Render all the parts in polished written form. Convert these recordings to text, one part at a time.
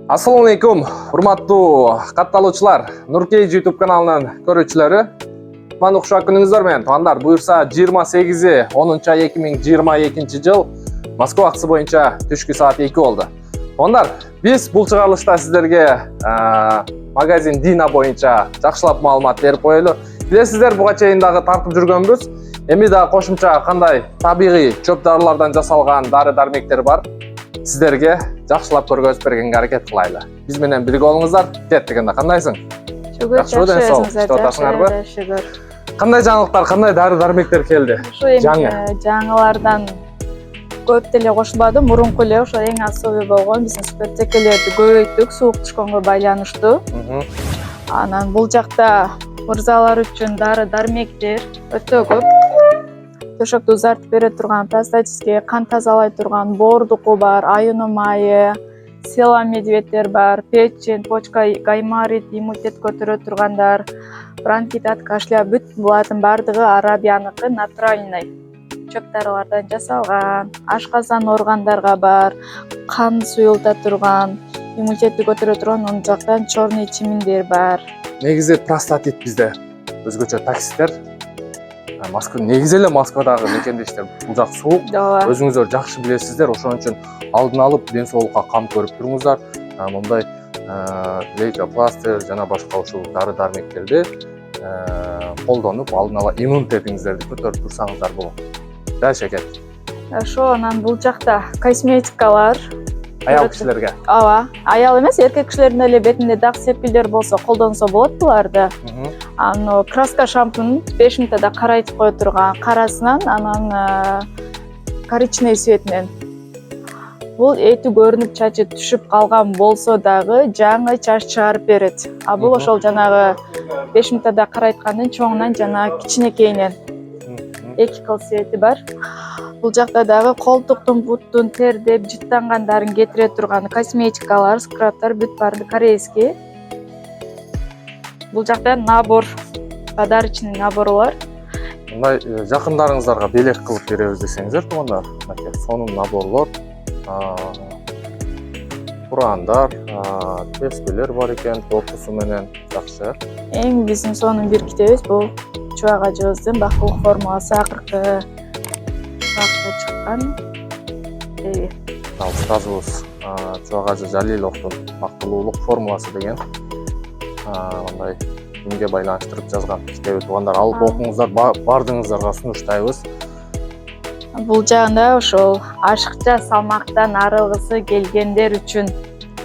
Assalamu alaikum, урматтуу катталуучулар, Nurkage YouTube kanalının көрүүчүлөрү. Мана укшак күнүңүздөр менен туугандар. Буюрса 28-10-2022 жыл Москва акысы боюнча түшкү саат 2 болду. Туугандар, биз бул чыгарылышта сиздерге магазин Dina боюнча жакшылап маалымат берип коелу. Билесиздер, буга чейин дагы тартып жүргөнбүз. Эми дагы кошумча кандай табигый чөп дарылардан жасалган дары-дармектер бар. Сиздерге жакшылап көргөзүп бергенге аракет кылайлы. Биз менен бирге болуңуздар. Кеттик энди, кандайсың? Шүгүр. Кандай жаңылыктар, кандай дары-дармектер келди? Жаңылардан көп деле кошулбады. Мурунку эле ошо эң асобий болгон биздин суперцекелерди көбөйттүк, суук түшкөнгө байланыштуу. Анан бул жакта мырзалар үчүн дары-дармектер өтө көп. Төшөктү узартып бере турган, простатитке, кан тазалай турган боордуку бар, аюну майы, села медведтер бар, печень, почка, гайморит, иммунитет көтөрө тургандар, бронхит, кашля, бүт булардын бардыгы арабияныкы натуральный чөп дарылардан жасалган. Ашказан органдарга бар, кан суюлта турган, иммунитетти көтөрө турган он жактан черный чиминдер бар. Негизи простатит бизде өзгөчө такситтер. Негизи эле Москвадагы мекендештер бул жак суук. Өзүңүздөр жакшы билесиздер, ошон үчүн алдын алып ден соолукка кам көрүп туруңуздар. Мындай лейкопластыр жана башка ушул дары-дармектерди колдонуп алдын ала иммунитетиңиздерди көтөрүп турсаңыздар болот. Дальше кет. Ошо анан бул жакта косметикалар. Аял кишилерге. Ооба, аял эмес, эркек кишилердин эле бетинде дак сепкилдер болсо колдонсо болот буларды. Аны краска шампунь 5 минутада карайтып кое турган карасынан, анан коричневый цветинен. Бул эти көрүнүп чачы түшүп калган болсо дагы жаңы чач чыгарып берет. А бул ошол жанагы 5 минутада карайткандын чоңунан жана кичинекейинен. Эки кыл цвети бар. Бул жакта дагы колтуктун, буттун, тердеп, жыттангандарын кетире турган косметикалар, скрабтар бүт барды корейский. Бул жакта набор, подарочный наборлар. Мындай жакындарыңыздарга белек кылып беребиз десеңиздер, туугандар. Сонун наборлор, курандар, тескелер бар экен, корпусу менен жакшы. Эң биздин сонун бир китебиз бул чубак ажыбыздын бактылык формуласы акыркы чыккан. Устазыбыз Чубак ажы Жалиловдун бактылуулук формуласы деген мындай күнгө байланыштырып жазган китеби, туугандар, алып окуңуздар, бардыгыңыздарга сунуштайбыз. Бул жагында ошол ашыкча салмактан арылгысы келгендер үчүн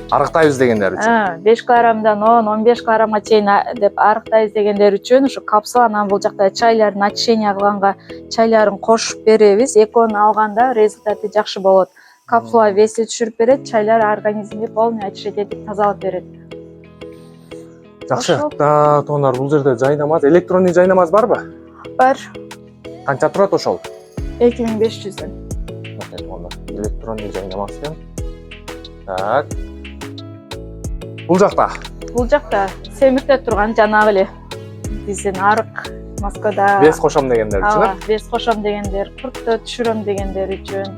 арыктайбыз дегендер үчүн. 5 килограммдан 10-15 килограммга чейин деп арыктайбыз дегендер үчүн ушу капсула, анан бул жакта чайлардын очищение кылганга чайларын кошуп беребиз. Экөөнү алганда результаты жакшы болот. Капсула веси түшүрүп берет, чайлар организмди полный очищать этип тазалап берет. Жакшы. Туугандар, бул жерде жайнамаз, электронный жайнамаз барбы? Бар. Канча турат ошол? 2500дөн. Электронный жайнамаз экен. Так. Бул жакта семирте турган жанагы эле биздин арык Москвада бес кошом дегендер үчүн. Бес кошом дегендер, куртту түшүрөм дегендер үчүн.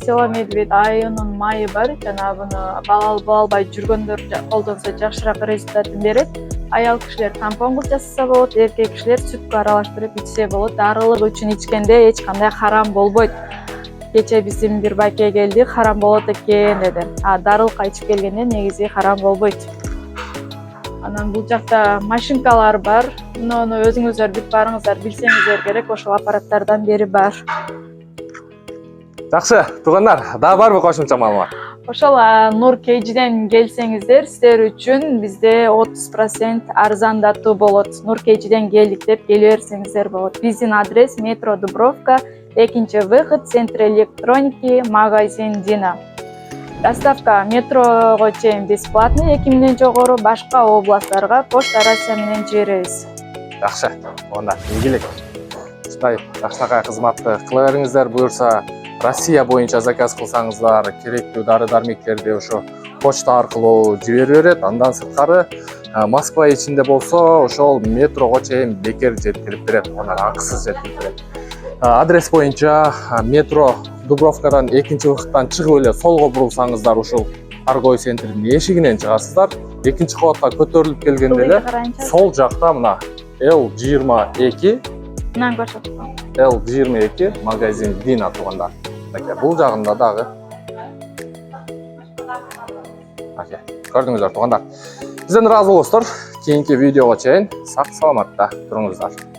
Села медвед, аюнун майы бар, жана буну бала албай жүргөндөр колдонсо жакшыраак результатын берет. Аял кишилер тампон кылып жасаса болот, эркек кишилер сүткө аралаштырып ичсе болот. Дарылык үчүн ичкенде эч кандай харам болбойт. Кече биздин бир байке келди, харам болот экен деди. Дарылыкка ичип келгенде негизи харам болбойт. Анан бул жакта машинкалар бар. Муну өзүңүздөр бүт барыңыздар билсеңиздер керек, ошол аппараттардан бери бар. Жакшы, туугандар, дагы барбы кошумча маалымат? Ошол Nurkage'ден келсеңиздер, сиздер үчүн бизде 30% арзандатуу болот. Nurkage'ден келдик деп келе берсеңиздер болот. Биздин адрес метро Дубровка, 2-выход, центр электроники, магазин Dina. Доставка метрого чейин бесплатный, 2 миңден жогору, башка областтарга почта Россия менен жиберебиз. Жакшы, онда ийгилик. Ушундай жакшынакай кызматты кыла бериңиздер. Буюрса Россия боюнча заказ кылсаңыздар, керектүү дары-дармектерди ошо почта аркылуу жиберип берет. Андан сырткары Москва ичинде болсо, ошол метрого чейин бекер жеткирип берет, акысыз жеткирип берет. Адрес боюнча метро Дубровкадан 2-выходтан чыгып эле солго бурулсаңыздар ушул торговый центрдің эшигинен чыгасыздар. Экинчи кабатка көтөрүлүп келгенде эле сол жакта мына L22 Мынаны көрсөтүп. L22 магазин Dina тургандар. Аке, бул жагында дагы. Аке, көрдүңүздөр тугандар. Бизден ыраазы болуңуздар. Кийинки видеого чейин сак саламатта туруңуздар.